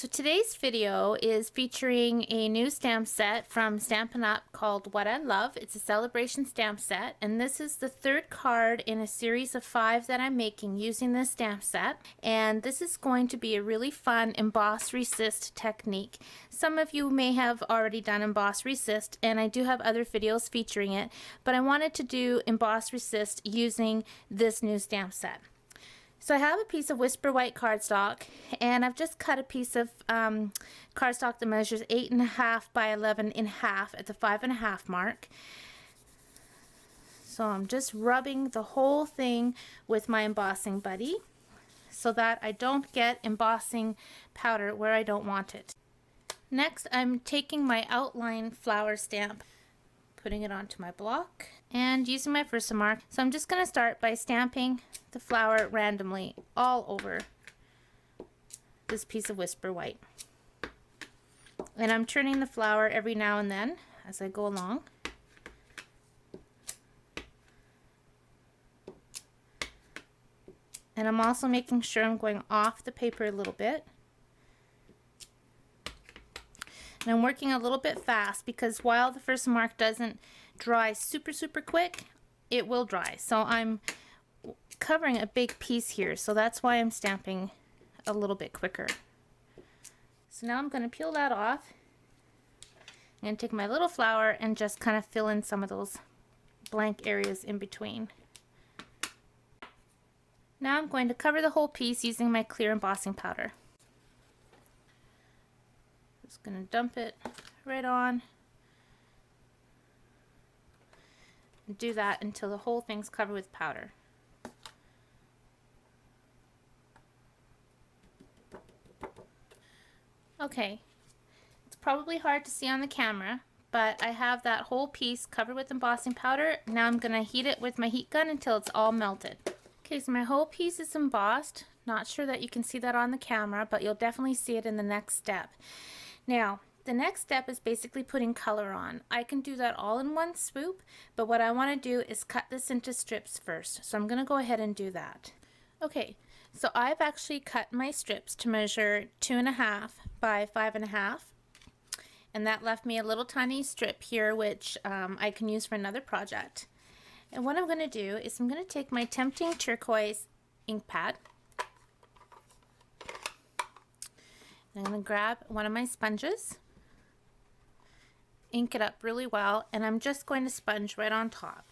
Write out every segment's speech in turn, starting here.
So today's video is featuring a new stamp set from Stampin' Up! Called What I Love. It's a celebration stamp set, and this is the third card in a series of 5 that I'm making using this stamp set. And this is going to be a really fun emboss resist technique. Some of you may have already done emboss resist, and I do have other videos featuring it, but I wanted to do emboss resist using this new stamp set. So I have a piece of Whisper White cardstock, and I've just cut a piece of cardstock that measures 8.5 by 11 in half at the 5.5 mark. So I'm just rubbing the whole thing with my embossing buddy so that I don't get embossing powder where I don't want it. Next, I'm taking my outline flower stamp, putting it onto my block, and using my Versa mark. So I'm just going to start by stamping the flower randomly all over this piece of Whisper White. And I'm turning the flower every now and then as I go along. And I'm also making sure I'm going off the paper a little bit. And I'm working a little bit fast because while the Versa mark doesn't dry super quick, it will dry. So I'm covering a big piece here, so that's why I'm stamping a little bit quicker. So now I'm going to peel that off. I'm going to take my little flower and just kind of fill in some of those blank areas in between. Now I'm going to cover the whole piece using my clear embossing powder. Just going to dump it right on. And do that until the whole thing's covered with powder. Okay, it's probably hard to see on the camera, but I have that whole piece covered with embossing powder. Now I'm going to heat it with my heat gun until it's all melted. Okay, so my whole piece is embossed. Not sure that you can see that on the camera, but you'll definitely see it in the next step. Now, the next step is basically putting color on. I can do that all in one swoop, but what I want to do is cut this into strips first. So I'm going to go ahead and do that. Okay, so I've actually cut my strips to measure 2.5 by 5.5, and that left me a little tiny strip here which I can use for another project. And what I'm going to do is I'm going to take my Tempting Turquoise ink pad. I'm going to grab one of my sponges, ink it up really well, and I'm just going to sponge right on top.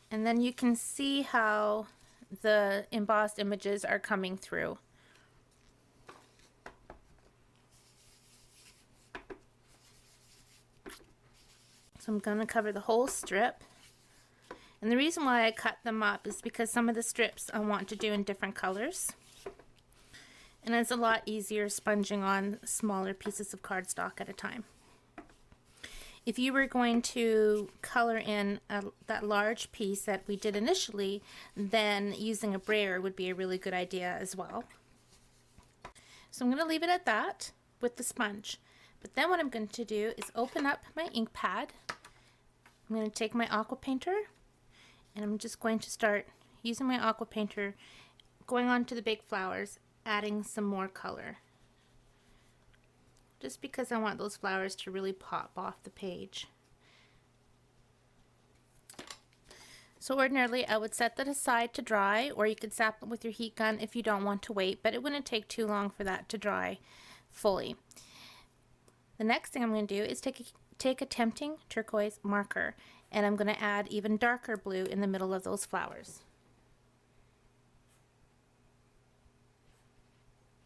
And then you can see how the embossed images are coming through. So I'm going to cover the whole strip. And the reason why I cut them up is because some of the strips I want to do in different colors. And it's a lot easier sponging on smaller pieces of cardstock at a time. If you were going to color in that large piece that we did initially, then using a brayer would be a really good idea as well. So I'm going to leave it at that with the sponge. But then what I'm going to do is open up my ink pad. I'm going to take my aqua painter, and I'm just going to start using my aqua painter, going on to the big flowers, adding some more color. Just because I want those flowers to really pop off the page. So ordinarily I would set that aside to dry, or you could zap it with your heat gun if you don't want to wait, but it wouldn't take too long for that to dry fully. The next thing I'm going to do is take a Tempting Turquoise marker, and I'm going to add even darker blue in the middle of those flowers.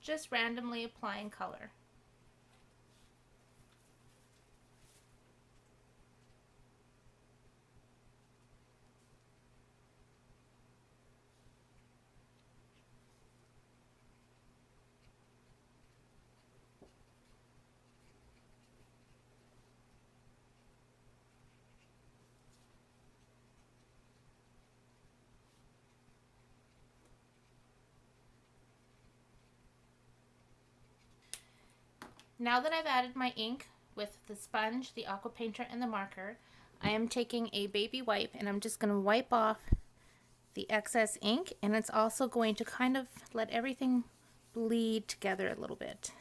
Just randomly applying color. Now that I've added my ink with the sponge, the aqua painter, and the marker, I am taking a baby wipe and I'm just going to wipe off the excess ink, and it's also going to kind of let everything bleed together a little bit.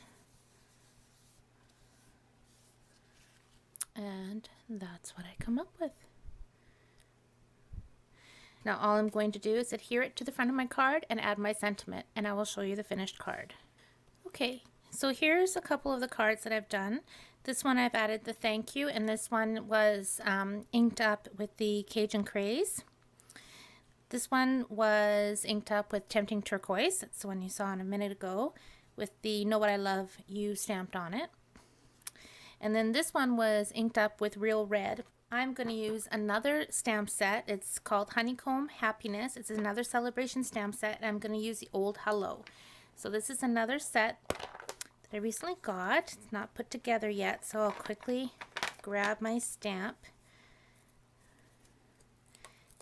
And that's what I come up with. Now all I'm going to do is adhere it to the front of my card and add my sentiment, and I will show you the finished card. Okay, so here's a couple of the cards that I've done. This one I've added the thank you, and this one was inked up with the Cajun Craze. This one was inked up with Tempting Turquoise. That's the one you saw a minute ago with the Know What I Love You stamped on it. And then this one was inked up with Real Red. I'm going to use another stamp set. It's called Honeycomb Happiness. It's another celebration stamp set, and I'm going to use the Old Hello. So this is another set that I recently got. It's not put together yet, so I'll quickly grab my stamp.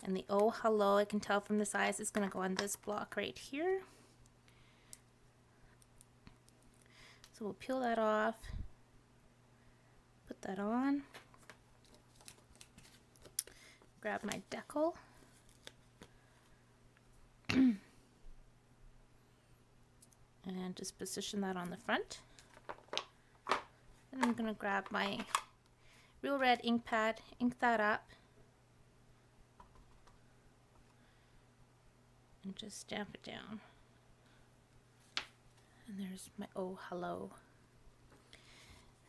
And the Oh Hello, I can tell from the size, is going to go on this block right here. So we'll peel that off, put that on. Grab my decal. And just position that on the front. And I'm going to grab my Real Red ink pad, ink that up, and just stamp it down. And there's my Oh Hello.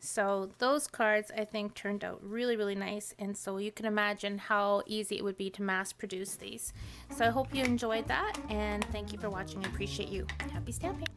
So those cards I think turned out really, really nice, and so you can imagine how easy it would be to mass produce these. So I hope you enjoyed that, and thank you for watching. I appreciate you. Happy stamping.